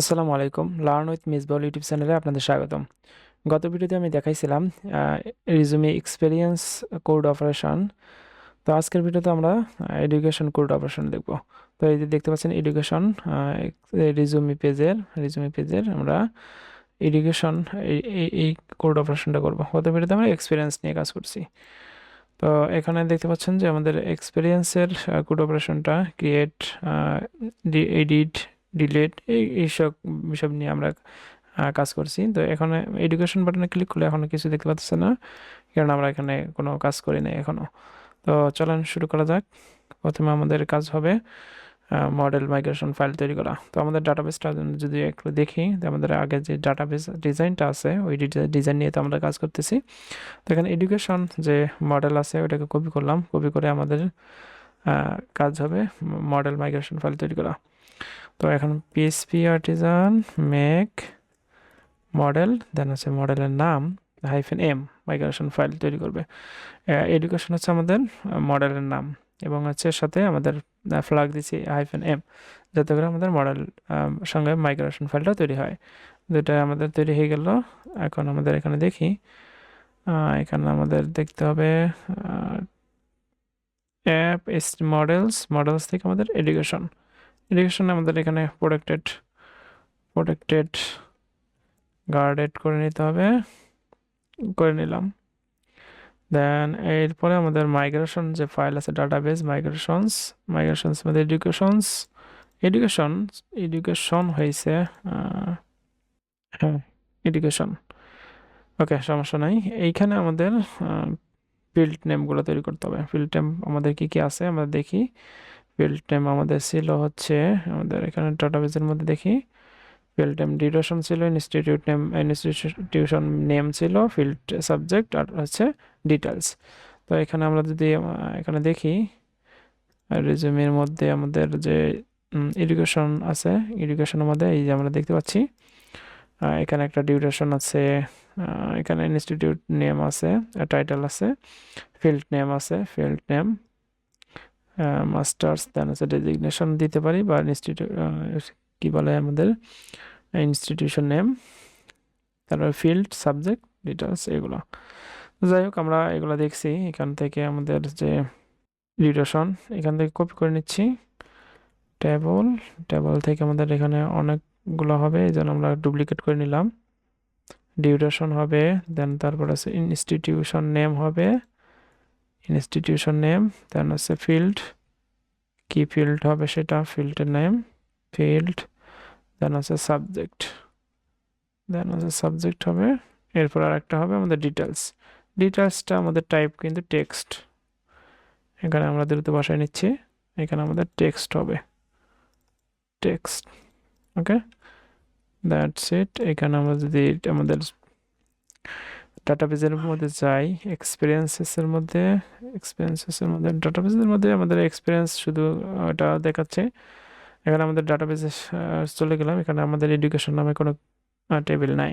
আসসালামু আলাইকুম। Learn with Misbaul YouTube চ্যানেলে আপনাদের স্বাগতম। গত ভিডিওতে আমি দেখাইছিলাম রিজুমে এক্সপেরিয়েন্স কোড অপারেশন। তো আজকের ভিডিওতে আমরা এডুকেশন কোড অপারেশন দেখব। তো এই যে দেখতে পাচ্ছেন এডুকেশন রিজুমে পেজের আমরা এডুকেশন এই কোড অপারেশনটা করব। গত ভিডিওতে আমরা এক্সপিরিয়েন্স নিয়ে কাজ করছি। তো এখানে দেখতে পাচ্ছেন যে আমাদের এক্সপিরিয়েন্সের কোড অপারেশনটা ক্রিয়েট, এডিট, ডিলিট এইসব বিষয় নিয়ে আমরা কাজ করছি। তো এখানে এডুকেশন বাটনে ক্লিক করলে এখনো কিছু দেখতে পাচ্ছেন না, কারণ আমরা এখানে কোনো কাজ করি নাই এখনো। তো চলেন শুরু করা যাক। প্রথমে আমাদের কাজ হবে মডেল মাইগ্রেশন ফাইল তৈরি করা। তো আমাদের ডাটাবেসটা যদি একটু দেখি, তো আমাদের আগে যে ডাটাবেস ডিজাইনটা আছে ওই ডিজাইন নিয়ে তো আমরা কাজ করতেছি। তো এখানে এডুকেশন যে মডেল আছে ওটাকে কপি করলাম, কপি করে আমাদের কাজ হবে মডেল মাইগ্রেশন ফাইল তৈরি করা। তো এখন পিএসপি আর্টিজান মেক মডেল, দেন আছে মডেলের নাম -m মাইগ্রেশন ফাইল তৈরি করবে। এডুকেশন হচ্ছে আমাদের মডেলের নাম, এবং হচ্ছে সাথে আমাদের ফ্ল্যাগ দিচ্ছি -m, যাতে করে আমাদের মডেল সঙ্গে মাইগ্রেশন ফাইলটা তৈরি হয়। যেটা আমাদের তৈরি হয়ে গেল। এখন আমাদের এখানে দেখি, এখানে আমাদের দেখতে হবে অ্যাপ মডেলস থেকে আমাদের এডুকেশন আমাদের এখানে প্রোটেক্টেড গার্ডেড করে নিতে হবে, করে নিলাম। দেন এরপরে আমাদের মাইগ্রেশন যে ফাইল আছে ডাটাবেস মাইগ্রেশনস মধ্যে এডুকেশন হয়েছে, হ্যাঁ এডুকেশন, ওকে সমস্যা নাই। এইখানে আমাদের ফিল্ড নেমগুলো তৈরি করতে হবে। ফিল্ড নেম আমাদের কি কি আছে আমরা দেখি। ফিল্ড নেম আমাদের ছিল হচ্ছে, আমাদের এখানে ডাটাবেসের মধ্যে দেখি, ফিল্ড নেম ডিউরেশন ছিল, ইনস্টিটিউশন নেম ছিল, ফিল্ড সাবজেক্ট আর হচ্ছে ডিটেলস। তো এখানে আমরা যদি এখানে দেখি রিজুমের মধ্যে আমাদের যে এডুকেশন আছে, এডুকেশনের মধ্যে এই যে আমরা দেখতে পাচ্ছি এখানে একটা ডিউরেশন আছে, এখানে ইনস্টিটিউট নেম আছে, টাইটেল আছে, ফিল্ড নেম আছে, ফিল্ড নেম মাস্টার্স, দেন আছে ডেজিগনেশন দিতে পারি, বা ইনস্টিটিউট কি বলে আমাদের ইনস্টিটিউশন নেম, তারপরে ফিল্ড সাবজেক্ট ডিটেলস এগুলো। যাই হোক আমরা এগুলো দেখছি। এখান থেকে আমাদের যে ডিউরেশন এখান থেকে কপি করে নিচ্ছি, টেবল থেকে আমাদের এখানে অনেকগুলো হবে, এই জন্য আমরা ডুপ্লিকেট করে নিলাম। ডিউরেশন হবে, দেন তারপর আছে ইনস্টিটিউশন নেম হবে, দেন আছে ফিল্ড, কি ফিল্ড হবে সেটা, ফিল্ডের নেম, ফিল্ড, দেন আছে সাবজেক্ট হবে। এরপর আর একটা হবে আমাদের ডিটেলসটা আমাদের টাইপ কিন্তু টেক্সট, এখানে আমরা দ্রুত ভাষায় নিচ্ছি, এখানে আমাদের টেক্সট হবে, ওকে দ্যাটস ইট। এখানে আমরা যদি আমাদের ডাটাবেসের মধ্যে যাই, এক্সপিরিয়েন্সেসের মধ্যে ডাটাবেসের মধ্যে আমাদের এক্সপিরিয়েন্স শুধু ওটা দেখাচ্ছে। এখানে আমাদের ডাটাবেসে চলে গেলাম, এখানে আমাদের এডুকেশন নামে কোনো টেবিল নাই।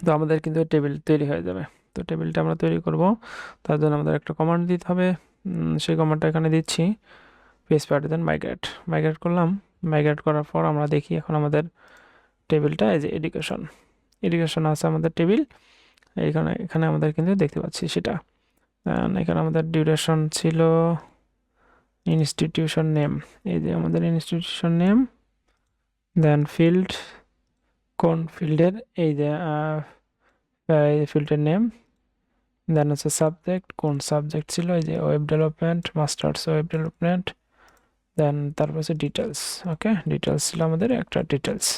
তো আমাদের কিন্তু টেবিল তৈরি হয়ে যাবে। তো টেবিলটা আমরা তৈরি করব, তার জন্য আমাদের একটা কমান্ড দিতে হবে। সেই কমান্ডটা এখানে দিচ্ছি, পিএসপি আর্টিজান মাইগ্রেট করলাম। মাইগ্রেট করার পর আমরা দেখি এখন আমাদের টেবিলটা এই যে এডুকেশন আছে আমাদের টেবিল, এখানে আমাদের কিন্তু দেখতে পাচ্ছি সেটা। এখানে আমাদের ডিউরেশন ছিল ইনস্টিটিউশন নেম, এই যে আমাদের ইনস্টিটিউশন নেম, দেন ফিল্ড, কোন ফিল্ডের, এই যে ফিল্ডের নেম, দেন হচ্ছে সাবজেক্ট, কোন সাবজেক্ট ছিল, এই যে web development, masters web development, then তারপর হচ্ছে ডিটেলস, ওকে ডিটেলস ছিল আমাদের একটা ডিটেলস।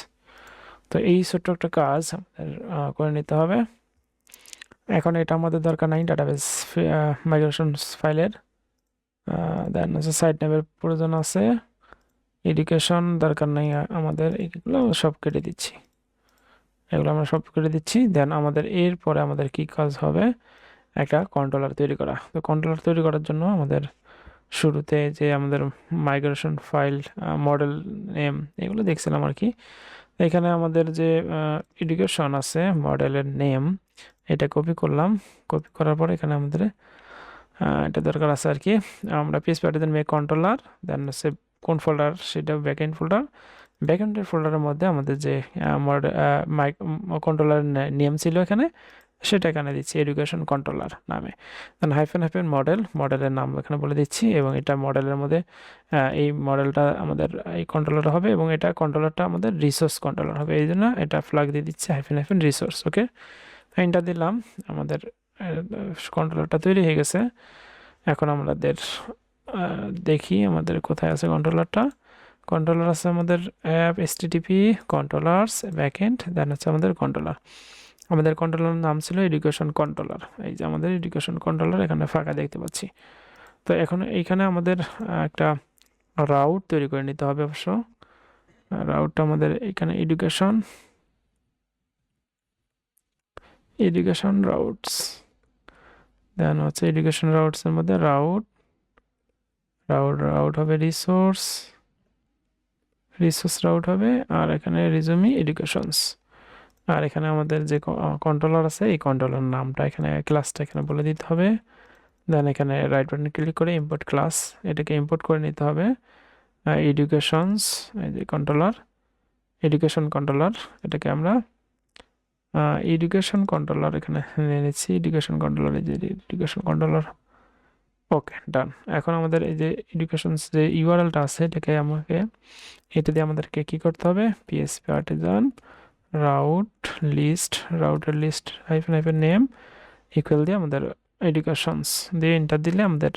তো এই ছোট্ট একটা কাজ আমাদের করে নিতে হবে। এখন এটা আমাদের দরকার নাই ডাটাবেস মাইগ্রেশন ফাইলের, দেন হচ্ছে সাইট নেমের প্রয়োজন আছে, এডুকেশন দরকার নাই আমাদের, এগুলো সব কেটে দিচ্ছি, দেন আমাদের এরপরে আমাদের কি কাজ হবে, একটা কন্ট্রোলার তৈরি করা। তো কন্ট্রোলার তৈরি করার জন্য আমাদের শুরুতে যে আমাদের মাইগ্রেশন ফাইল মডেল নেম এগুলো দেখছিলাম আর কি। এখানে আমাদের যে এডুকেশন আছে মডেলের নেম, এটা কপি করলাম, কপি করার পর এখানে আমাদের এটা দরকার আছে আর কি। আমরা পিএসপি আর্টিজান মেক কন্ট্রোলার, দেন হচ্ছে কোন ফোল্ডার সেটা ব্যাকএন্ড ফোল্ডার, ব্যাকএন্ডের ফোল্ডারের মধ্যে আমাদের যে কন্ট্রোলার নেম ছিল এখানে, সেটা এখানে দিচ্ছি এডুকেশন কন্ট্রোলার নামে। দেন হাইফেন মডেলের নাম এখানে বলে দিচ্ছি, এবং এটা মডেলের মধ্যে এই মডেলটা আমাদের এই কন্ট্রোলার হবে, এবং এটা কন্ট্রোলারটা আমাদের রিসোর্স কন্ট্রোলার হবে, এই জন্য এটা ফ্ল্যাগ দিয়ে দিচ্ছি হাইফেন রিসোর্স। ওকে, এন্টার দিলাম, আমাদের কন্ট্রোলারটা তৈরি হয়ে গেছে। এখন আমাদের দেখি আমাদের কোথায় আছে কন্ট্রোলারটা। কন্ট্রোলার আছে আমাদের অ্যাপ HTTP কন্ট্রোলার্স ব্যাকএন্ড, দেন হচ্ছে আমাদের কন্ট্রোলার। আমাদের কন্ট্রোলার নাম ছিল এডুকেশন কন্ট্রোলার, এই যে আমাদের এডুকেশন কন্ট্রোলার এখানে ফাঁকা দেখতে পাচ্ছি। তো এখন এইখানে আমাদের একটা রাউট তৈরি করে নিতে হবে অবশ্য। রাউটটা আমাদের এখানে এডুকেশন রাউটস, দেন হচ্ছে এডুকেশন রাউটসের মধ্যে রাউট হবে রিসোর্স রাউট হবে, আর এখানে রিজুমি এডুকেশনস। আর এখানে আমাদের যে কন্ট্রোলার আছে এই কন্ট্রোলার নামটা এখানে ক্লাসটা এখানে বলে দিতে হবে। দেন এখানে রাইট বাটন ক্লিক করে ইম্পোর্ট ক্লাস, এটাকে ইম্পোর্ট করে নিতে হবে। এডুকেশনস, এই যে এডুকেশন কন্ট্রোলার, এটাকে আমরা এডুকেশন কন্ট্রোলার এখানে নিয়ে নিচ্ছি। এডুকেশন কন্ট্রোলার, এই যে এডুকেশন কন্ট্রোলার। ওকে, ডান। এখন আমাদের এই যে এডুকেশনস যে ইউআরএলটা আছে এটাকে আমাকে এটা দিয়ে আমাদেরকে কি করতে হবে, PHP আর্টিজান রাউটের লিস্ট হাইফেন নেম ইকুয়াল দিয়ে আমাদের এডুকেশনস দিয়ে এন্টার দিলে আমাদের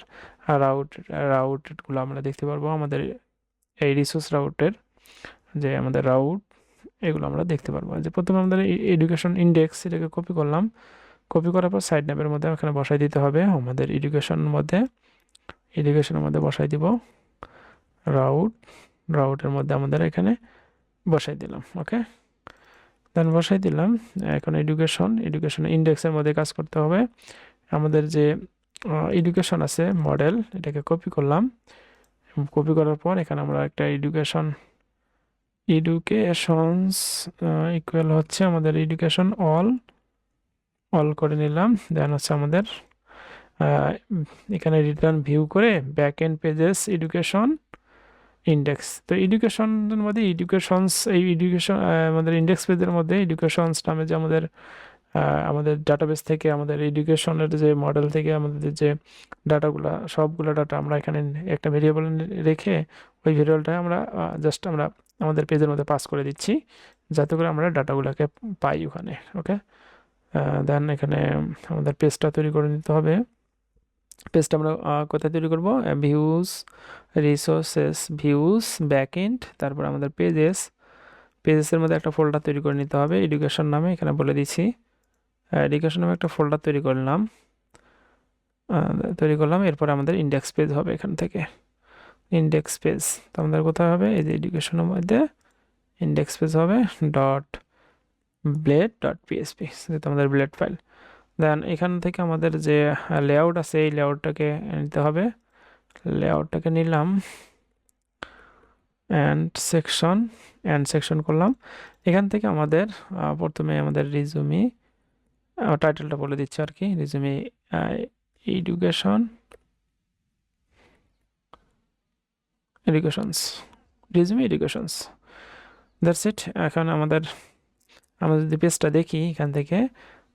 রাউটগুলো আমরা দেখতে পারবো। আমাদের এই রিসোর্স রাউটের যে আমাদের রাউট, এগুলো আমরা দেখতে পারবো। যে প্রথমে আমাদের এডুকেশন ইন্ডেক্স, এটাকে কপি করলাম, কপি করার পর সাইড নেমের মধ্যে এখানে বসাই দিতে হবে আমাদের এডুকেশনের মধ্যে বসাই দিব রাউটের মধ্যে আমাদের এখানে বসাই দিলাম। ওকে, দেন বসাই দিলাম। এখন এডুকেশন ইন্ডেক্সের মধ্যে কাজ করতে হবে। আমাদের যে এডুকেশন আছে মডেল, এটাকে কপি করলাম, কপি করার পর এখানে আমরা একটা এডুকেশনস ইকুয়াল হচ্ছে আমাদের এডুকেশন অল করে নিলাম। দেন হচ্ছে আমাদের এখানে রিটার্ন ভিউ করে back end pages education index. তো এডুকেশনের মধ্যে আমাদের ইন্ডেক্স পেজের মধ্যে এডুকেশনস নামে যে আমাদের ডাটাবেস থেকে আমাদের এডুকেশনের যে মডেল থেকে আমাদের যে সবগুলো ডাটা আমরা এখানে একটা ভেরিয়েবল রেখে ওই ভেরিয়েবলটা আমরা আমরা আমাদের পেজের মধ্যে পাস করে দিচ্ছি, যাতে করে আমরা ডাটাগুলোকে পাই ওখানে। ওকে, দেন এখানে আমাদের পেজটা তৈরি করে নিতে হবে। পেজটা আমরা কোথায় তৈরি করব, ভিউস ব্যাকএন্ড, তারপর আমাদের পেজেসের মধ্যে একটা ফোল্ডার তৈরি করে নিতে হবে এডুকেশন নামে, এখানে বলে দিচ্ছি এডুকেশন নামে একটা ফোল্ডার তৈরি করলাম। এরপর আমাদের ইন্ডেক্স পেজ হবে, এখান থেকে ইন্ডেক্স পেজ তো আমাদের কোথায় হবে, এই যে এডুকেশনের মধ্যে ইন্ডেক্স পেজ হবে blade.php, যেটা আমাদের ব্লেড ফাইল। দেন এখান থেকে আমাদের যে লেআউট আছে এই লেআউটটাকে নিতে হবে, লেআউটটাকে নিলাম, অ্যান্ড সেকশন করলাম। এখান থেকে আমাদের প্রথমে আমাদের রিজুমি টাইটেলটা বলে দিচ্ছি আর কি, রিজুমি এডুকেশনস দ্যাটস ইট। এখন আমরা যদি পেজটা দেখি এখান থেকে,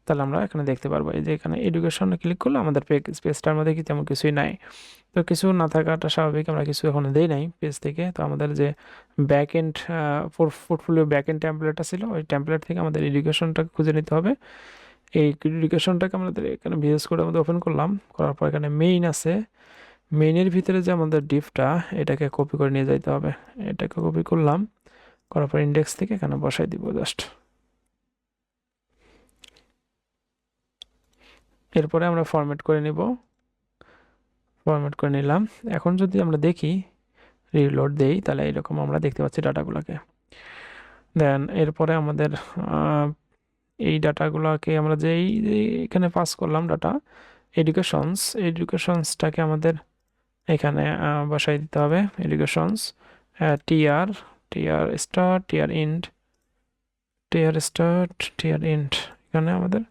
তাহলে আমরা এখানে দেখতে পারবো এই যে এখানে এডুকেশন ক্লিক করলে আমাদের পেজটার মধ্যে কি তেমন কিছুই নাই। তো কিছু না থাকাটা স্বাভাবিক, আমরা কিছু এখনো দেই নাই পেজ থেকে। তো আমাদের যে back end portfolio back end টেমপ্লেটটা ছিল, ওই টেমপ্লেট থেকে আমাদের এডুকেশনটাকে খুঁজে নিতে হবে। এই এডুকেশনটাকে আমাদের এখানে ভিএস কোড আমাদের ওপেন করলাম, করার পর এখানে মেইন আছে, মেইনের ভিতরে যে আমাদের ডিফটা, এটাকে কপি করে নিয়ে যাইতে হবে। এটাকে কপি করলাম, করার পর ইন্ডেক্স থেকে এখানে বসাই দিব জাস্ট। এরপরে আমরা ফরম্যাট করে নিলাম। এখন যদি আমরা দেখি রিলোড দেই, তাহলে এরকম আমরা দেখতে পাচ্ছি ডাটাগুলোকে। দেন এরপরে আমাদের এই ডাটাগুলোকে আমরা এখানে পাস করলাম ডাটা এডুকেশনসটাকে আমাদের এখানে বসাই দিতে হবে। এডুকেশনস টিআর স্টার্ট টিআর ইন্ট এখানে আমাদের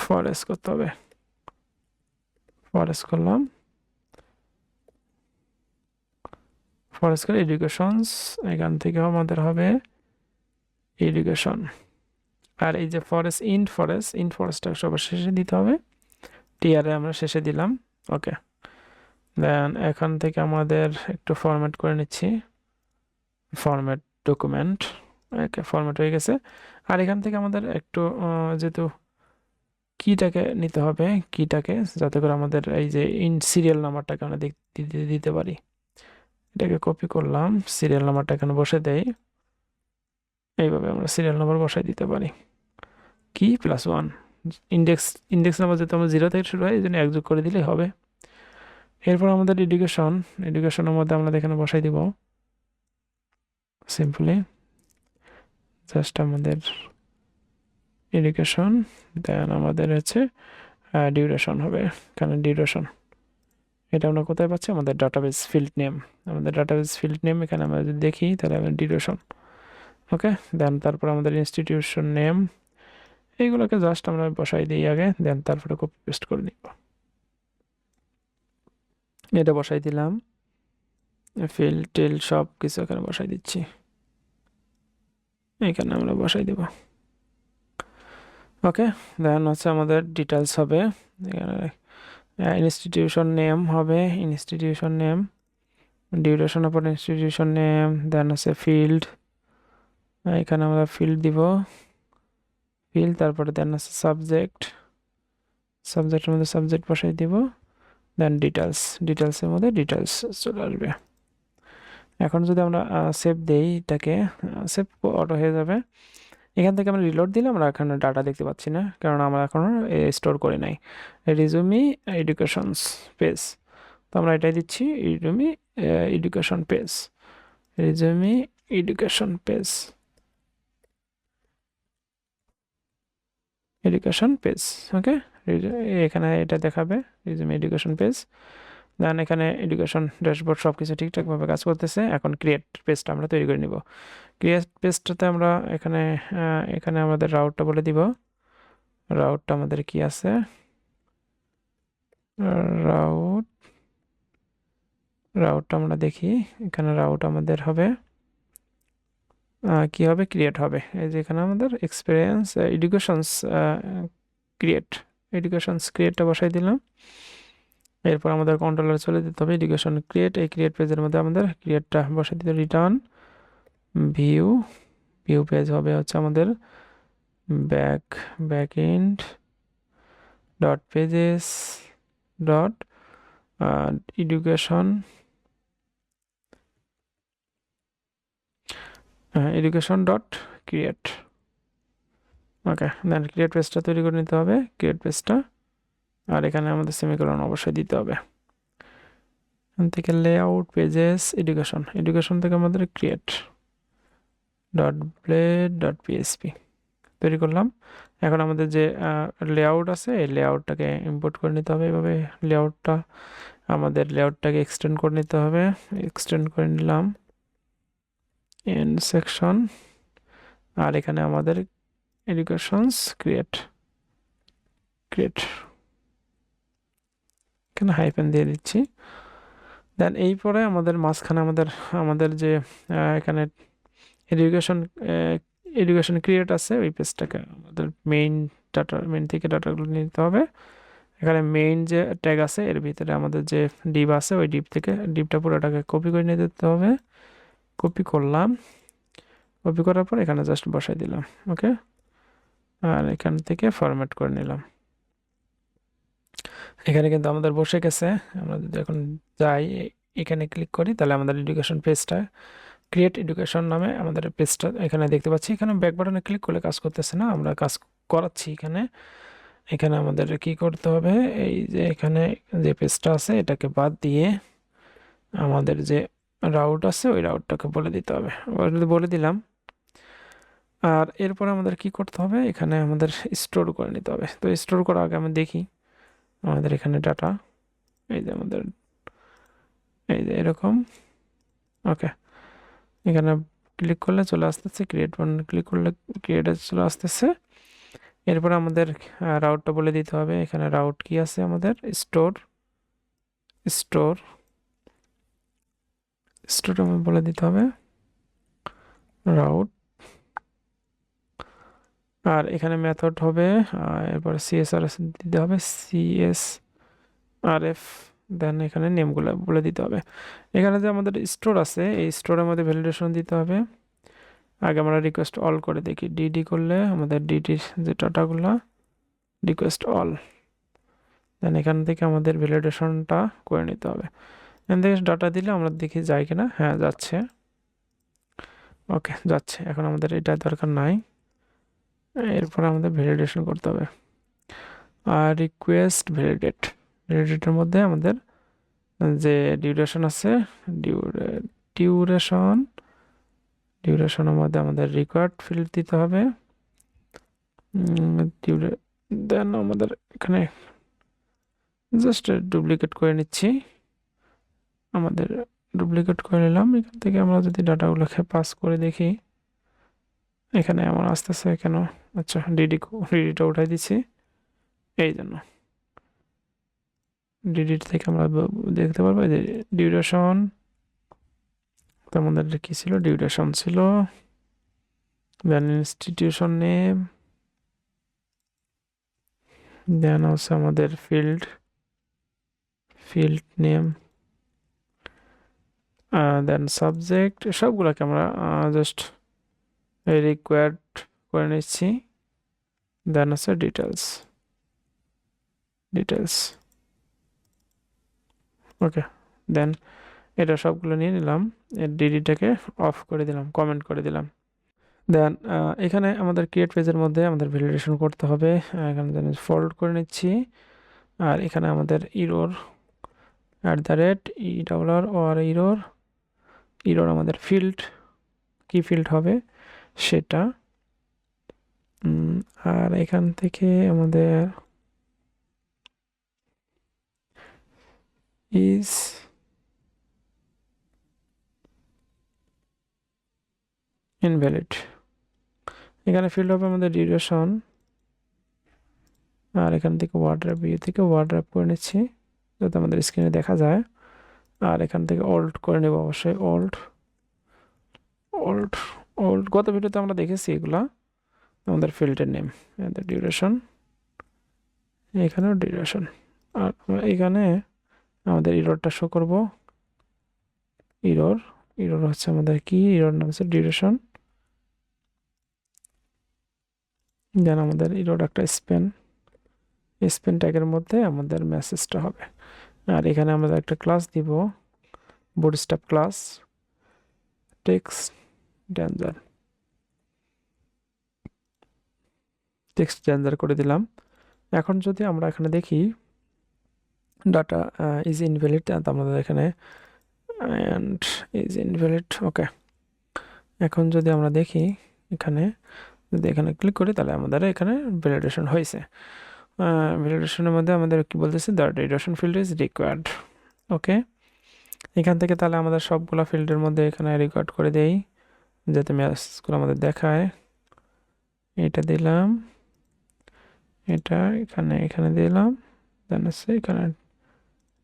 ফরেস্ট করতে হবে, ফরেস্ট করলাম। ফরেস্টের এডুকেশনস, এখান থেকে আমাদের হবে এডুকেশন। আর এই যে ফরেস্টটা সবার শেষে দিতে হবে, টিআরে আমরা শেষে দিলাম। ওকে, দেন এখান থেকে আমাদের একটু ফরম্যাট করে নিচ্ছি, ফরম্যাট ডকুমেন্ট। ওকে, ফরম্যাট হয়ে গেছে। আর এখান থেকে আমাদের একটু যেহেতু কিটাকে নিতে হবে, কিটাকে যাতে করে আমাদের এই যে সিরিয়াল নাম্বারটাকে আমরা দিতে পারি। এটাকে কপি করলাম, সিরিয়াল নাম্বারটা এখানে বসে দেই, এইভাবে আমরা সিরিয়াল নাম্বার বসাই দিতে পারি। কি +1 ইন্ডেক্স নাম্বার যেহেতু আমরা 0 থেকে শুরু হয়, এই জন্য 1 যোগ করে দিলেই হবে। এরপর আমাদের এডুকেশনের মধ্যে আমরা এখানে বসাই দিব সিম্পলি জাস্ট আমাদের এডুকেশন, দেন আমাদের হচ্ছে ডিউরেশন হবে এখানে ডিউরেশন। এটা আমরা কোথায় পাচ্ছি? আমাদের ডাটাবেস ফিল্ড নেম। আমাদের ডাটাবেস ফিল্ড নেম এখানে আমরা যদি দেখি তাহলে আমাদের ডিউরেশন। ওকে, দেন তারপর আমাদের ইনস্টিটিউশন নেম, এইগুলোকে জাস্ট আমরা বসাই দিই আগে, দেন তারপরে কপি পেস্ট করে নিব। এটা বসাই দিলাম, ফিল্ড টিল সব কিছু এখানে বসাই দিচ্ছি, এখানে আমরা বসাই দেব। ওকে, দেন হচ্ছে আমাদের ডিটেলস হবে এখানে, ইনস্টিটিউশন নেম হবে, institution name, duration of institution name, then আছে ফিল্ড, এখানে আমরা ফিল্ড দিব, ফিল্ড, তারপরে দেন আছে সাবজেক্টের মধ্যে সাবজেক্ট বসাই দিব, দেন ডিটেলসের মধ্যে ডিটেলস চলে আসবে। এখন যদি আমরা সেভ দেই, এটাকে সেভ অটো হয়ে যাবে। এখান থেকে আমরা রিলোড দিলে আমরা এখানে ডাটা দেখতে পাচ্ছি না, কারণ আমরা এখনো স্টোর করে নাই। রিজুমি এডুকেশনস পেজ, তো আমরা এটাই দিচ্ছি, resume education page, resume education page, education page. Okay, এখানে এটা দেখাবে রিজুমি এডুকেশন পেজ। দেন এখানে এডুকেশন ড্যাশবোর্ড সব কিছু ঠিকঠাকভাবে কাজ করতেছে। এখন ক্রিয়েট পেজটা আমরা তৈরি করে নিব। ক্রিয়েট পেজটাতে আমরা এখানে আমাদের রাউটটা বলে দিব। রাউটটা আমাদের কি আছে, রাউটটা আমরা দেখি, এখানে রাউট আমাদের হবে কি হবে, ক্রিয়েট হবে। এই যে এখানে আমাদের এক্সপিরিয়েন্স এডুকেশনস ক্রিয়েটটা বসাই দিলাম। এরপর আমাদের কন্ট্রোলার চলে দিতে হবে এডুকেশন ক্রিয়েট, এই ক্রিয়েট পেজের মধ্যে আমাদের ক্রিয়েটটা বসাই দিতে, রিটার্ন ভিউ পেজ হবে হচ্ছে আমাদের backend dot pages dot education dot create. Okay, then create পেজটা তৈরি করে নিতে হবে, ক্রিয়েট পেজটা। আর এখানে আমাদের সেমিকোলন অবশ্যই দিতে হবে। এখান থেকে লেআউট পেজেস এডুকেশন থেকে আমাদের create dot blade dot PSP তৈরি করলাম। এখন আমাদের যে লেআউট আছে, এই লেআউটটাকে ইম্পোর্ট করে নিতে হবে। এভাবে লেআউটটাকে এক্সটেন্ড করে নিতে হবে, এক্সটেন্ড করে নিলাম এন্ড সেকশন। আর এখানে আমাদের এডুকেশনস ক্রিয়েট এখানে হাইফেন দিয়ে দিচ্ছি। দেন এই পরে আমাদের মাঝখানে আমাদের যে এখানে এডুকেশন ক্রিয়েট আছে, ওই পেজটাকে আমাদের মেইন থেকে ডাটাগুলো নিতে হবে। এখানে মেইন যে ট্যাগ আছে এর ভিতরে আমাদের যে ডিভ আছে, ওই ডিভটা পুরোটাকে কপি করে নিয়ে যেতে হবে। কপি করলাম, কপি করার পর এখানে জাস্ট বসাই দিলাম। ওকে, আর এখান থেকে ফরম্যাট করে নিলাম। এখানে কিন্তু আমাদের বসে গেছে। আমরা যদি এখন যাই এখানে ক্লিক করি, তাহলে আমাদের এডুকেশন পেজটা ক্রিয়েট এডুকেশন নামে আমাদের পেজটা এখানে দেখতে পাচ্ছি। এখানে ব্যাক বাটনে ক্লিক করলে কাজ করতেছে না, আমরা কাজ করাচ্ছি এখানে আমাদের কি করতে হবে, এই যে এখানে যে পেজটা আছে এটাকে বাদ দিয়ে আমাদের যে রাউট আছে ওই রাউটটাকে বলে দিতে হবে, বলে দিলাম। আর এরপর আমাদের কি করতে হবে, এখানে আমাদের স্টোর করে নিতে হবে। তো স্টোর করার আগে আমি দেখি আমাদের এখানে ডাটা, এই যে এরকম। ওকে, এখানে ক্লিক করলে চলে আসতেছে, ক্রিয়েট বাটনে ক্লিক করলে ক্রিয়েটে চলে আসতেছে। এরপর আমাদের রাউটটা বলে দিতে হবে। এখানে রাউট কি আছে আমাদের, স্টোর স্টোরের মধ্যে বলে দিতে হবে রাউট, আর এখানে মেথড হবে এরপর সিএসআরএফ দিতে হবে সিএসআরএফ, দেন এখানে নেমগুলো বলে দিতে হবে। এখানে যে আমাদের স্টোর আছে এই স্টোরের মধ্যে ভ্যালিডেশন দিতে হবে। আগে আমরা রিকোয়েস্ট অল করে দেখি, ডিডি করলে আমাদের ডিডির যে ডাটাগুলো রিকোয়েস্ট অল, দেন এখান থেকে আমাদের ভ্যালিডেশনটা করে নিতে হবে। এখান থেকে ডাটা দিলে আমরা দেখি যায় কিনা, হ্যাঁ যাচ্ছে, ওকে যাচ্ছে। এখন আমাদের এটা দরকার নাই, এরপর আমাদের ভ্যালিডেশন করতে হবে। আর রিকোয়েস্ট ভ্যালিডেটের মধ্যে আমাদের যে ডিউরেশন আছে, ডিউরেশন ডিউরেশনের মধ্যে আমাদের রিকোয়ার্ড ফিল্ড দিতে হবে। দেন আমাদের এখানে জাস্ট ডুপ্লিকেট করে নিচ্ছি, আমাদের ডুপ্লিকেট করে নিলাম। এখান থেকে আমরা যদি ডাটাগুলোকে পাস করে দেখি এখানে আমার আসতেছে কেন, আচ্ছা ডিডিটা উঠাই দিচ্ছি এই জন্য। ডিডি থেকে আমরা দেখতে পারবো যে ডিউরেশন, আমাদের কি ছিল, ডিউরেশন ছিল, দেন ইনস্টিটিউশন নেম, দেন হচ্ছে আমাদের ফিল্ড নেম, দেন সাবজেক্ট, সবগুলোকে আমরা জাস্ট রিকোয়ার্ড করে নিচ্ছি। দেন আছে ডিটেলস, ওকে। দেন এটা সবগুলো নিয়ে নিলাম, ডিডিটাকে অফ করে দিলাম, কমেন্ট করে দিলাম। দেন এখানে আমাদের ক্রিয়েট পেজের মধ্যে আমাদের ভ্যালিডেশন করতে হবে, এখানে দেন ফোল্ড করে নিচ্ছি। আর এখানে আমাদের ইরোর $, ইরোর আমাদের কি ফিল্ড হবে সেটা। আর এখান থেকে আমাদের ইজ ইনভ্যালিড, এখানে ফিল্ড হবে আমাদের ডিউরেশন। আর এখান থেকে ওয়ার্ড করে নিচ্ছি যাতে আমাদের স্ক্রিনে দেখা যায়। আর এখান থেকে অল্ট করে নেব, অবশ্যই অল্ট। গত ভিডিওতে আমরা দেখেছি এগুলা, আমাদের ফিল্ডের নেম, আমাদের ডিউরেশন, এখানেও ডিউরেশন। আর এখানে আমাদের ইররটা শো করব, ইরর হচ্ছে আমাদের কি, ইরর নাম হচ্ছে ডিউরেশন। দেন আমাদের ইরর একটা স্পেন ট্যাগের মধ্যে আমাদের মেসেজটা হবে। আর এখানে আমাদের একটা ক্লাস দিব, বুটস্ট্র্যাপ ক্লাস টেক্সট ডেঞ্জার করে দিলাম। এখন যদি আমরা এখানে দেখি ডাটা ইজ ইনভ্যালিড, আমাদের এখানে অ্যান্ড ইজ ইনভ্যালিড, ওকে। এখন যদি আমরা দেখি এখানে, যদি এখানে ক্লিক করি তাহলে আমাদের এখানে ভ্যালিডেশন হয়েছে। ভ্যালিডেশনের মধ্যে আমাদের কি বলতেছে, the duration field is required, okay. এখান থেকে তাহলে আমাদের সবগুলো ফিল্ডের মধ্যে এখানে রেকর্ড করে দেই যাতে মেসেজগুলো আমাদের দেখায়। এটা দিলাম, এটা এখানে দিলাম, দেন আছে এখানে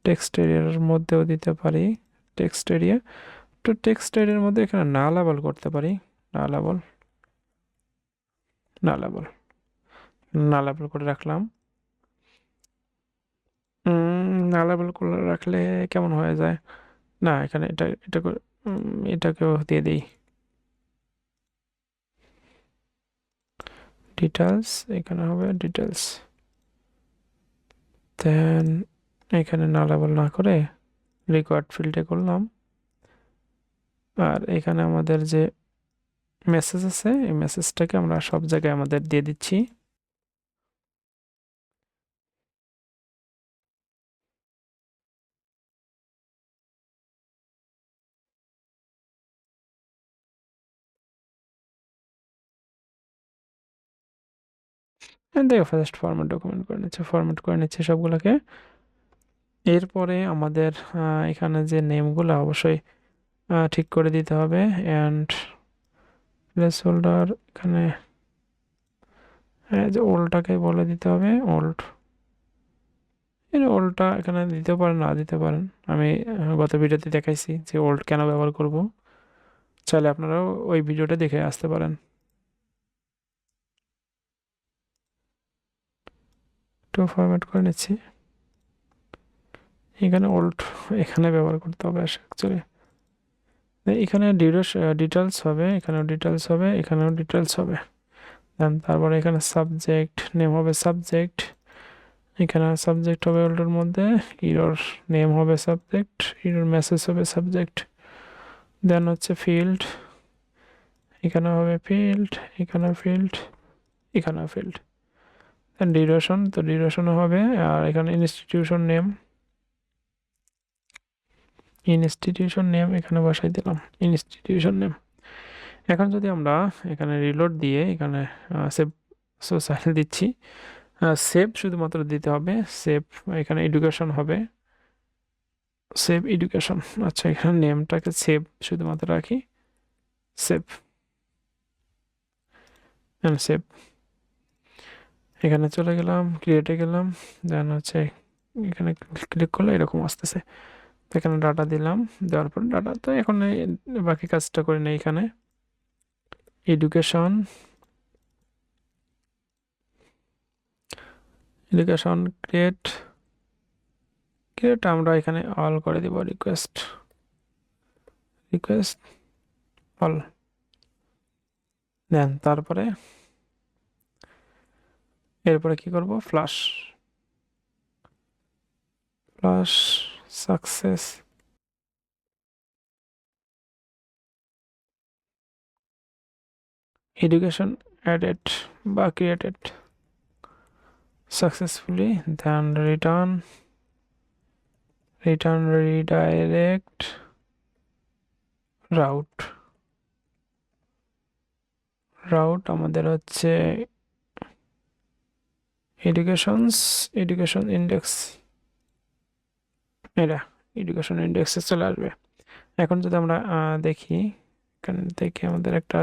টেক্সট এরিয়ার মধ্যেও দিতে পারি, টেক্সট এরিয়ার মধ্যে এখানে নালাবল করতে পারি, নালাবল করে রাখলাম। নালাবল করে রাখলে কেমন হয়ে যায়, না এখানে এটাকেও দিয়ে দিই ডিটেলস, এখানে হবে ডিটেলস। দেন এখানে নালাবল না করে রিকোয়ার্ড ফিল্ডে করলাম। আর এখানে আমাদের যে মেসেজ আছে এই মেসেজটাকে আমরা সব জায়গায় আমাদের দিয়ে দিচ্ছি। দেখো ফার্স্ট ফরম্যাট করে নিচ্ছে সবগুলোকে। এরপরে আমাদের এখানে যে নেমগুলো অবশ্যই ঠিক করে দিতে হবে। অ্যান্ড প্লেস হোল্ডার এখানে যে ওল্ডটাকে বলে দিতে হবে, ওল্ড এর ওল্ডটা এখানে দিতে পারেন, না দিতে পারেন। আমি গত ভিডিওতে দেখাইছি যে ওল্ড কেন ব্যবহার করব। চাইলে আপনারাও ওই ভিডিওটা দেখে আসতে পারেন। একটু ফরম্যাট করে নিচ্ছি। এখানে ওল্ড এখানে ব্যবহার করতে হবে অ্যাকচুয়ালি। এখানে ডিটেলস হবে, এখানেও ডিটেলস হবে, এখানেও ডিটেলস হবে। দেন তারপরে এখানে সাবজেক্ট নেম হবে সাবজেক্ট, এখানে সাবজেক্ট হবে ওল্ডের মধ্যে, ইরোর নেম হবে সাবজেক্ট, ইরোর মেসেজ হবে সাবজেক্ট। দেন হচ্ছে ফিল্ড, এখানে হবে ফিল্ড, এখানে ফিল্ড, এখানেও ফিল্ড। দেন ডিউরেশন, তো ডিউরেশনও হবে। আর এখানে ইনস্টিটিউশন নেম, ইনস্টিটিউশন নেম এখানে বসাই দিলাম ইনস্টিটিউশন নেম। এখন যদি আমরা এখানে রিলোড দিয়ে এখানে সেভ সোশ্যাল দিচ্ছি, সেভ শুধুমাত্র দিতে হবে, সেভ। এখানে এডুকেশন হবে, সেভ এডুকেশন। আচ্ছা, এখানে নেমটাকে সেভ শুধুমাত্র রাখি, সেভ অ্যান্ড সেভ। এখানে চলে গেলাম, ক্রিয়েটে গেলাম, দেন হচ্ছে এখানে ক্লিক করলে এরকম আসতেছে। এখানে ডাটা দিলাম, দেওয়ার পর ডাটা তো এখন বাকি কাজটা করে নেই। এখানে এডুকেশন, এডুকেশন ক্রিয়েট, ক্রিয়েট আমরা এখানে অল করে দিব, রিকোয়েস্ট, রিকোয়েস্ট অল। দেন তারপরে এরপরে কি করব, flash, flash success, education added বা created successfully, then return, return redirect route, route আমাদের হচ্ছে এডুকেশন ইন্ডেক্স, এটা এডুকেশন ইন্ডেক্সে চলে আসবে। এখন যদি আমরা দেখি, এখান থেকে আমাদের একটা,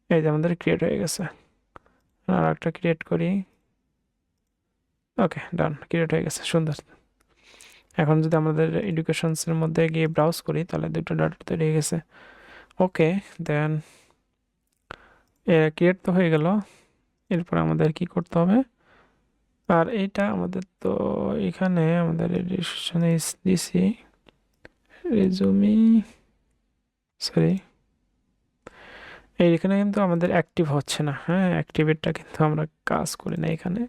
এই যে আমাদের ক্রিয়েট হয়ে গেছে। আর একটা ক্রিয়েট করি, ওকে ডান, ক্রিয়েট হয়ে গেছে, সুন্দর। এখন যদি আমাদের এডুকেশনসের মধ্যে গিয়ে ব্রাউজ করি তাহলে দুটো ডাটা তৈরি হয়ে গেছে। ওকে, দেন ক্রিয়েট তো হয়ে গেল। এরপর আমাদের কি করতে হবে, আর এইটা আমাদের তো এখানে আমাদের রেজিস্ট্রেশনে দিছি রেজুমি, সরি এইখানে কিন্তু আমাদের অ্যাক্টিভ হচ্ছে না। হ্যাঁ, অ্যাক্টিভেটটা কিন্তু আমরা কাজ করি না এখানে।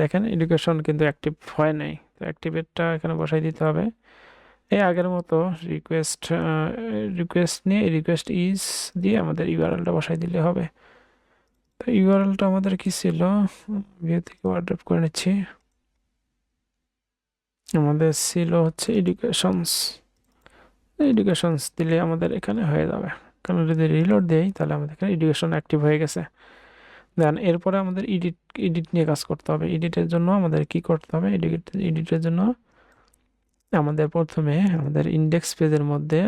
দেখেন এডুকেশন কিন্তু অ্যাক্টিভ হয় নাই, তো অ্যাক্টিভেটটা এখানে বসাই দিতে হবে। এই আগের মতো রিকোয়েস্ট, রিকোয়েস্ট নিয়ে রিকোয়েস্ট ইজ দিয়ে আমাদের ইউআরএলটা বসাই দিলে হবে। তো ইউআরএলটা আমাদের কি ছিল, ভিউ থেকে ওয়ার্ড্রপ করে নিচ্ছি। আমাদের ছিল হচ্ছে এডুকেশনস, এডুকেশনস দিলে আমাদের এখানে হয়ে যাবে। কারণ যদি রিলোড দেই তাহলে আমাদের এখানে এডুকেশন অ্যাক্টিভ হয়ে গেছে। দেন এরপরে আমাদের এডিট নিয়ে কাজ করতে হবে। এডিটের জন্য আমাদের কি করতে হবে, এডিটের জন্য আমাদের প্রথমে আমাদের ইন্ডেক্স পেজের মধ্যে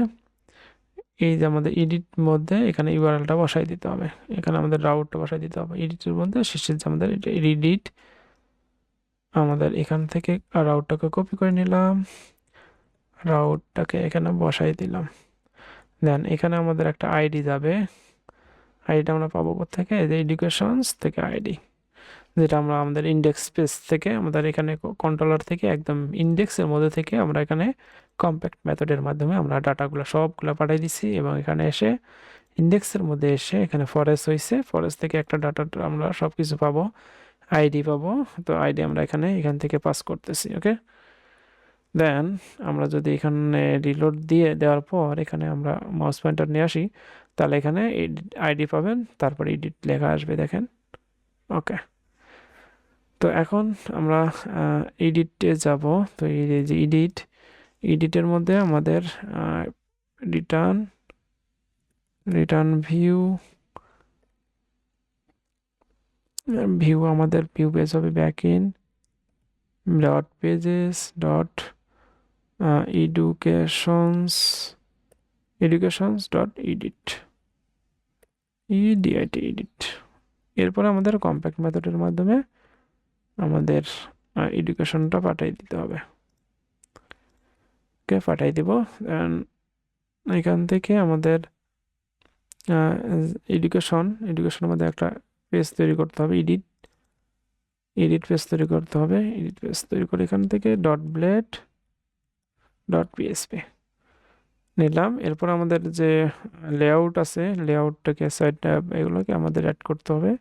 এই যে আমাদের এডিট মধ্যে এখানে ইউআরএলটা বসাই দিতে হবে, এখানে আমাদের রাউটটা বসাই দিতে হবে। এডিটের মধ্যে শেষের যে আমাদের এডিট, আমাদের এখান থেকে রাউটটাকে কপি করে নিলাম, রাউটটাকে এখানে বসাই দিলাম। দেন এখানে আমাদের একটা আইডি যাবে, আইডিটা আমরা পাবো কোথেকে, এই যে এডুকেশনস থেকে আইডি, যেটা আমরা আমাদের ইন্ডেক্স পেজ থেকে আমাদের এখানে কন্ট্রোলার থেকে একদম ইন্ডেক্সের মধ্যে থেকে আমরা এখানে কম্প্যাক্ট মেথডের মাধ্যমে আমরা ডাটাগুলো সবগুলো পাঠিয়ে দিছি। এবং এখানে এসে ইন্ডেক্সের মধ্যে এসে এখানে ফরেস্ট হয়েছে, ফরেস্ট থেকে একটা ডাটা আমরা সব কিছু পাবো, আইডি পাবো। তো আইডি আমরা এখান থেকে পাস করতেছি। ওকে, দেন আমরা যদি এখানে রিলোড দিয়ে দেওয়ার পর এখানে আমরা মাউস পয়েন্টার নিয়ে আসি, তাহলে এখানে আইডি পাবেন, তারপর এডিট লেখা আসবে, দেখেন। ওকে, তো এখন আমরা এডিটে যাব। তো এই যে এডিটের মধ্যে আমাদের রিটার্ন, রিটার্ন ভিউ, ভিউ আমাদের ভিউ পেজ হবে back in dot pages dot educations dot edit, edit. এরপর আমাদের কম্প্যাক্ট মেথডের মাধ্যমে আমাদের এডুকেশনটা পাঠিয়ে দিতে হবে। ওকে, পাঠিয়ে দিব। এখান থেকে আমাদের এডুকেশনের মধ্যে একটা পেজ তৈরি করতে হবে, এডিট পেজ তৈরি করতে হবে। এডিট পেজ তৈরি করে এখান থেকে .blade.php নিলাম। এরপর আমাদের যে লেআউট আছে, লেআউটটাকে সাইড ট্যাব এগুলোকে আমাদের অ্যাড করতে হবে।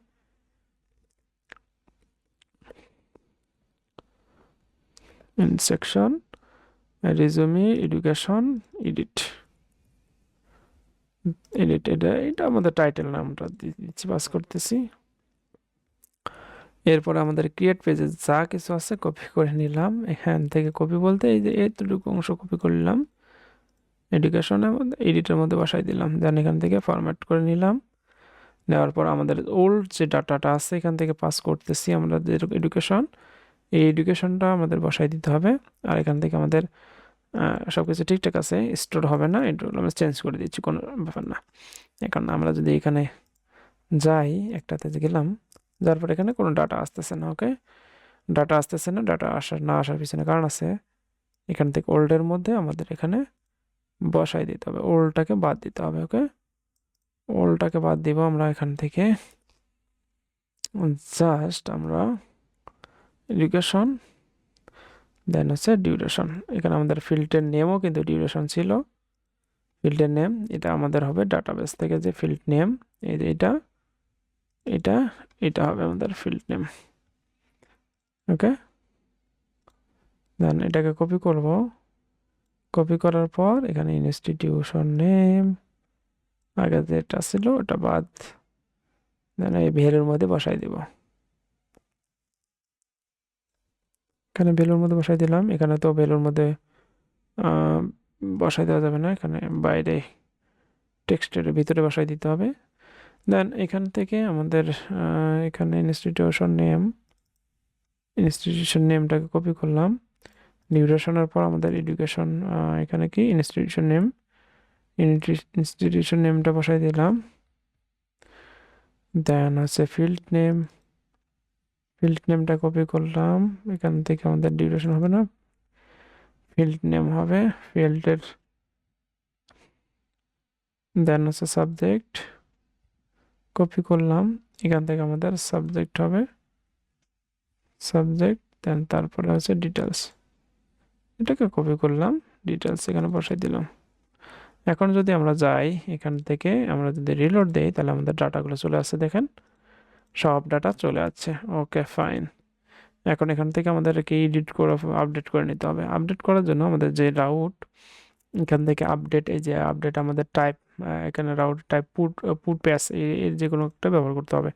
সেকশন, রেজুমে, এডুকেশন, এডিট, এটা আমাদের টাইটেল নামটা দিচ্ছি, পাস করতেছি। এরপর আমাদের ক্রিয়েট পেজে যা কিছু আছে কপি করে নিলাম। এখান থেকে কপি বলতে এই যে এতটুকু অংশ কপি করলাম, এডুকেশনের মধ্যে এডিটের মধ্যে বসাই দিলাম। দেন এখান থেকে ফরম্যাট করে নিলাম। নেওয়ার পর আমাদের ওল্ড যে ডাটাটা আছে এখান থেকে পাস করতেছি আমরা, যে এডুকেশন, এই এডুকেশনটা আমাদের বসাই দিতে হবে। আর এখান থেকে আমাদের সব কিছু ঠিকঠাক আছে, স্টোর হবে না, এটা আমরা চেঞ্জ করে দিচ্ছি, কোনো ব্যাপার না। এখন আমরা যদি এখানে যাই, একটাতে গেলাম, যার পর এখানে কোনো ডাটা আসতেছে না। ওকে, ডাটা আসতেছে না, ডাটা আসার পিছনে কারণ আছে। এখান থেকে ওল্ডের মধ্যে আমাদের এখানে বসাই দিতে হবে, ওল্ডটাকে বাদ দিতে হবে। ওকে, ওল্ডটাকে বাদ দিব আমরা এখান থেকে। জাস্ট আমরা এডুকেশন, দেন হচ্ছে ডিউরেশন। এখানে আমাদের ফিল্ডের নেমও কিন্তু ডিউরেশন ছিল। ফিল্ডের নেম এটা আমাদের হবে ডাটাবেস থেকে যে ফিল্ড নেম, এই যে এটা এটা এটা হবে আমাদের ফিল্ড নেম। ওকে, দেন এটাকে কপি করব। কপি করার পর এখানে ইনস্টিটিউশন নেম আগে যেটা ছিল ওটা বাদ, দেন এই ভ্যালুর মধ্যে বসাই দিব। এখানে ভ্যালুর মধ্যে বসাই দিলাম। এখানে তো ভ্যালুর মধ্যে বসাই দেওয়া যাবে না, এখানে বাইরে টেক্সটের ভিতরে বসাই দিতে হবে। দেন এখান থেকে আমাদের এখানে ইনস্টিটিউশন নেমটাকে কপি করলাম। ডিউরেশনের পর আমাদের এডুকেশন, এখানে কি ইনস্টিটিউশন নেমটা বসাই দিলাম। দেন হচ্ছে ফিল্ড নেমটা কপি করলাম। এখান থেকে আমাদের ডিউরেশন হবে না, ফিল্ড নেম হবে ফিল্ডের। দেন হচ্ছে সাবজেক্ট কপি করলাম, এখান থেকে আমাদের সাবজেক্ট হবে সাবজেক্ট। দেন তারপরে হচ্ছে ডিটেলস, এটাকে কপি করলাম, ডিটেলস এখানে বসাই দিলাম। এখন যদি আমরা যাই, এখান থেকে আমরা যদি রিলোড দেই, তাহলে আমাদের ডাটাগুলো চলে আসছে, দেখেন সব ডাটা চলে আসছে। ওকে, ফাইন। এখন এখান থেকে আমাদেরকে এডিট করে আপডেট করে নিতে হবে। আপডেট করার জন্য আমাদের যে রাউট, এখান থেকে আপডেট, এই যে আপডেট আমাদের টাইপ, এখানে রাউট টাইপ পুট প্যাস, এর যে কোনো একটা ব্যবহার করতে হবে।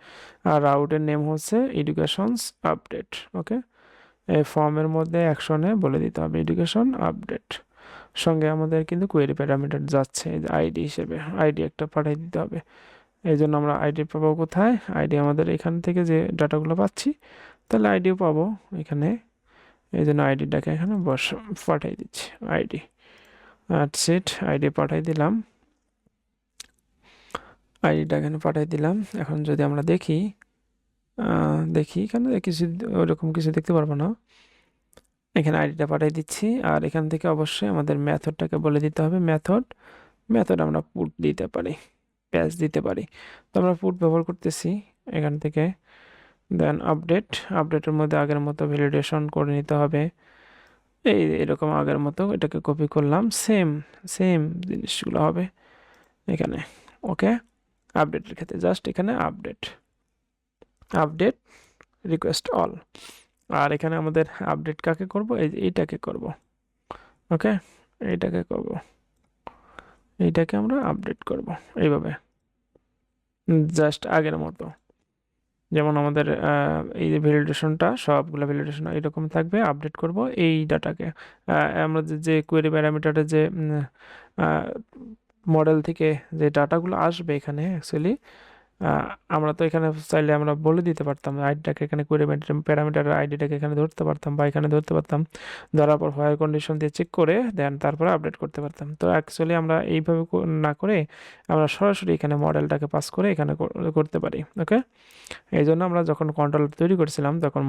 আর রাউটের নেম হচ্ছে এডুকেশনস আপডেট। ওকে, এই ফর্মের মধ্যে অ্যাকশনে বলে দিতে হবে এডুকেশন আপডেট। সঙ্গে আমাদের কিন্তু কোয়েরি প্যারামিটার যাচ্ছে আইডি হিসেবে, আইডি একটা পাঠিয়ে দিতে হবে। এই জন্য আমরা আইডি পাবো কোথায়, আইডি আমাদের এখান থেকে যে ডাটাগুলো পাচ্ছি, তাহলে আইডিও পাবো এখানে। এই জন্য আইডিটাকে এখানে পাঠিয়ে দিচ্ছি, আইডি সেট আইডি পাঠিয়ে দিলাম, আইডিটা এখানে পাঠিয়ে দিলাম। এখন যদি আমরা দেখি এখানে কিছু ওরকম কিছু দেখতে পারবো না। এখানে আইডিটা পাঠিয়ে দিচ্ছি। আর এখান থেকে অবশ্যই আমাদের মেথডটাকে বলে দিতে হবে। মেথড আমরা পুট দিতে পারি, প্যাচ দিতে পারি। তো আমরা পুট ব্যবহার করতেছি এখান থেকে। দেন আপডেটের মধ্যে আগের মতো ভ্যালিডেশন করে নিতে হবে, এরকম আগের মতো। এটাকে কপি করলাম, সেম জিনিসগুলো হবে এখানে। ওকে, আপডেটের ক্ষেত্রে জাস্ট এখানে আপডেট রিকোয়েস্ট অল। আর এখানে আমাদের আপডেট কাকে করব, এইটাকে করব। ওকে, এইটাকে আমরা আপডেট করব এইভাবে, জাস্ট আগের মতো। যেমন আমাদের এই যে ভ্যালিডেশনটা, সবগুলো ভ্যালিডেশন এরকম থাকবে। আপডেট করব এই ডাটাকে, আমরা যে কোয়েরি প্যারামিটারে যে মডেল থেকে যে ডাটাগুলো আসবে এখানে অ্যাকচুয়ালি আমরা তো এখানে চাইলে আমরা বলে দিতে পারতাম আইডিটাকে এখানে কোয়েরি প্যারামিটার আইডিটাকে এখানে ধরতে পারতাম বা এখানে ধরতে পারতাম, ধরার পর হোয়াইল কন্ডিশন দিয়ে চেক করে দেন তারপরে আপডেট করতে পারতাম। তো অ্যাকচুয়ালি আমরা এইভাবে না করে আমরা সরাসরি এখানে মডেলটাকে পাস করে এখানে করতে পারি। ওকে, এই জন্য আমরা যখন কন্ট্রোলার তৈরি করছিলাম তখন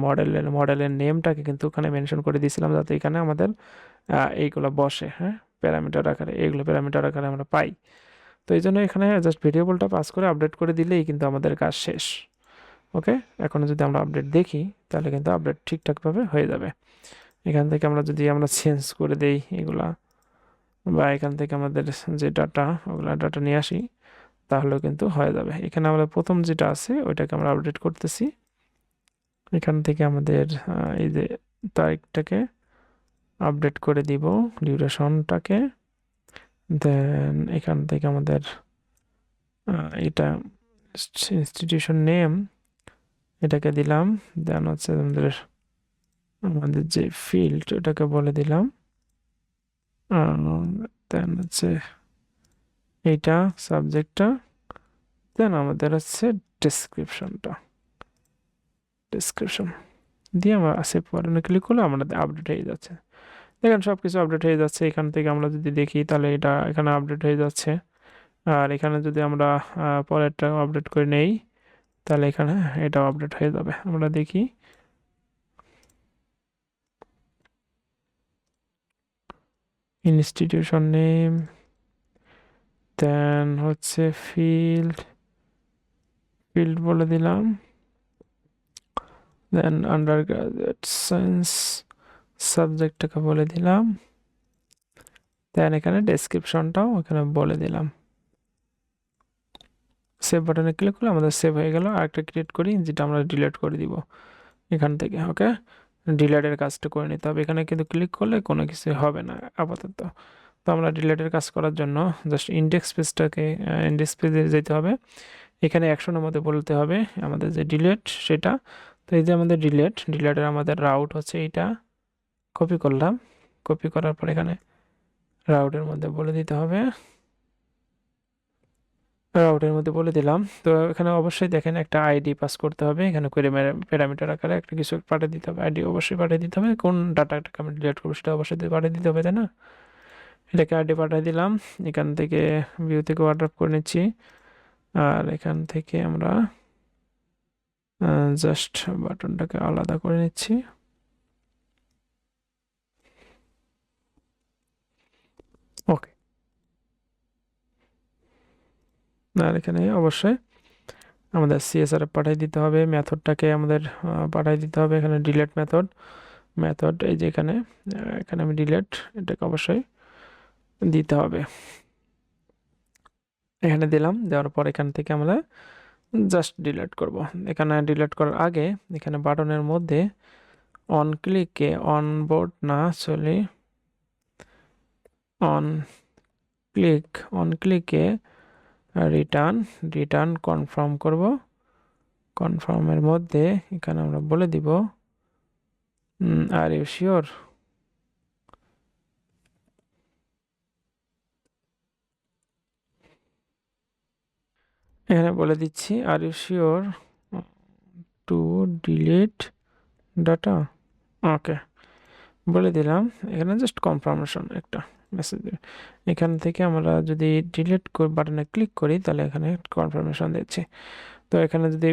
মডেলের নেমটাকে কিন্তু ওখানে মেনশন করে দিয়েছিলাম যাতে এখানে আমাদের এইগুলো বসে, হ্যাঁ, প্যারামিটার আকারে, এইগুলো প্যারামিটার আকারে আমরা পাই। তো এই জন্য এখানে জাস্ট ভেরিয়েবলটা পাস করে আপডেট করে দিলেই কিন্তু আমাদের কাজ শেষ। ওকে, এখন যদি আমরা আপডেট দেখি তাহলে কিন্তু আপডেট ঠিকঠাকভাবে হয়ে যাবে। এখান থেকে আমরা যদি আমরা চেঞ্জ করে দেই এগুলা, বা এখান থেকে আমাদের যে ডাটা ওগুলা ডাটা নিয়ে আসি, তাহলেও কিন্তু হয়ে যাবে। এখানে আমরা প্রথম যেটা আছে ওইটাকে আমরা আপডেট করতেছি। এখান থেকে আমাদের এই যে তারিখটাকে আপডেট করে দিব, ডিউরেশনটাকে, দেন এখান থেকে আমাদের এটা ইনস্টিটিউশন নেম এটাকে দিলাম, দেন হচ্ছে আমাদের যে ফিল্ড ওটাকে বলে দিলাম, দেন হচ্ছে এইটা সাবজেক্টটা, দেন আমাদের হচ্ছে ডেসক্রিপশন দিয়ে আমরা সেভ বাটনে ক্লিক করলে আমাদের আপডেট হয়ে যাচ্ছে। দেখেন সব কিছু আপডেট হয়ে যাচ্ছে। এখান থেকে আমরা যদি দেখি তাহলে এটা এখানে আপডেট হয়ে যাচ্ছে। আর এখানে যদি আমরা পরেরটা আপডেট করে নেই তাহলে এখানে এটাও আপডেট হয়ে যাবে। আমরা দেখি, ইনস্টিটিউশন নেম, দেন হচ্ছে ফিল্ড বলে দিলাম, দেন আন্ডার গ্রাজুয়েট সায়েন্স সাবজেক্টটাকে বলে দিলাম, দেন এখানে ডেসক্রিপশনটাও এখানে বলে দিলাম। সেভ বাটনে ক্লিক করলে আমাদের সেভ হয়ে গেল। আরেকটা ক্রিয়েট করি যেটা আমরা ডিলিট করে দিব এখান থেকে। ওকে, ডিলিটের কাজটা করে নিতে হবে। এখানে কিন্তু ক্লিক করলে কোনো কিছু হবে না আপাতত। তো আমরা ডিলিটের কাজ করার জন্য জাস্ট ইন্ডেক্স পেজে যেতে হবে। এখানে অ্যাকশনের মধ্যে বলতে হবে আমাদের যে ডিলিট সেটা। তো এই যে আমাদের ডিলিটের আমাদের রাউট হচ্ছে এইটা, কপি করলাম। কপি করার পর এখানে রাউটের মধ্যে বলে দিতে হবে, রাউটের মধ্যে বলে দিলাম। তো এখানে অবশ্যই দেখেন একটা আইডি পাস করতে হবে, এখানে করে প্যারামিটার আকারে একটা কিছু পাঠিয়ে দিতে হবে, আইডি অবশ্যই পাঠিয়ে দিতে হবে। কোন ডাটাটাকে আমি ডিলিট করবো সেটা অবশ্যই পাঠিয়ে দিতে হবে, তাই না? এটাকে আইডি পাঠিয়ে দিলাম। এখান থেকে ভিউ থেকে ওয়ার্ড্রপ করে নিচ্ছি। আর এখান থেকে আমরা জাস্ট বাটনটাকে আলাদা করে নিচ্ছি। ওকে, আর এখানে অবশ্যই আমাদের সিএসআর পাঠিয়ে দিতে হবে, মেথডটাকে আমাদের পাঠিয়ে দিতে হবে। এখানে ডিলিট মেথড এই যে এখানে এখানে আমি ডিলিট এটাকে অবশ্যই দিতে হবে। এখানে দিলাম, দেওয়ার পর এখান থেকে আমরা জাস্ট ডিলিট করব। এখানে ডিলিট করার আগে এখানে বাটনের মধ্যে অন ক্লিকে অনবোর্ড না চলে অন ক্লিকে রিটার্ন কনফার্ম করব। কনফার্মের মধ্যে এখানে আমরা বলে দিব আর ইউ শিওর, এখানে বলে দিচ্ছি are you sure to delete data. ওকে, বলে দিলাম। এখানে জাস্ট কনফার্মেশন একটা মেসেজ দেবে। এখান থেকে আমরা যদি ডিলিট বাটনে ক্লিক করি তাহলে এখানে কনফার্মেশন দিচ্ছি। তো এখানে যদি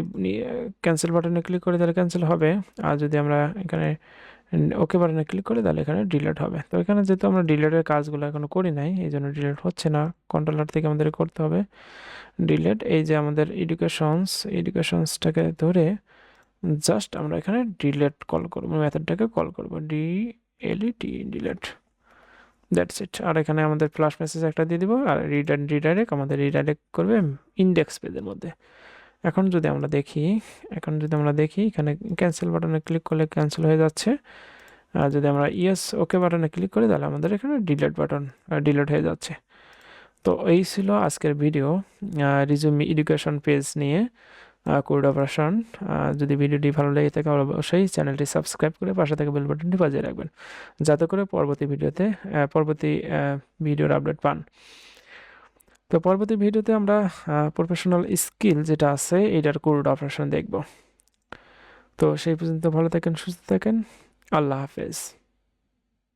ক্যান্সেল বাটনে ক্লিক করি তাহলে ক্যান্সেল হবে, আর যদি আমরা এখানে ওকে বাটনে ক্লিক করি তাহলে এখানে ডিলিট হবে। তো এখানে যেহেতু আমরা ডিলিটের কাজগুলো এখনো করি নাই এই জন্য ডিলিট হচ্ছে না, কন্ট্রোলার থেকে আমাদের করতে হবে ডিলিট। এই যে আমাদের এডুকেশনসটাকে ধরে জাস্ট আমরা এখানে ডিলিট কল করবো, মেথডটাকে কল করবো ডিলিট, দ্যাটস ইট। আর এখানে আমাদের ফ্ল্যাশ মেসেজ একটা দিয়ে দিব, আর রিডাইরেক্ট আমাদের রিডাইরেক্ট করবে ইন্ডেক্স পেজের মধ্যে। এখন যদি আমরা দেখি এখানে ক্যান্সেল বাটনে ক্লিক করলে ক্যান্সেল হয়ে যাচ্ছে। আর যদি আমরা ইয়েস ওকে বাটনে ক্লিক করি তাহলে আমাদের এখানে ডিলিট হয়ে যাচ্ছে। তো এই ছিল আজকের ভিডিও রিজুমি এডুকেশন পেজ নিয়ে কোড অপারেশন। যদি ভিডিওটি ভালো লেগে থাকে অবশ্যই চ্যানেলটি সাবস্ক্রাইব করে পাশে থেকে বেল বাটনটি বাজিয়ে রাখবেন যাতে করে পরবর্তী ভিডিওর আপডেট পান। তো পরবর্তী ভিডিওতে আমরা প্রফেশনাল স্কিল যেটা আছে এটার কোড অপারেশন দেখব। তো সেই পর্যন্ত ভালো থাকেন, সুস্থ থাকেন, আল্লাহ হাফেজ।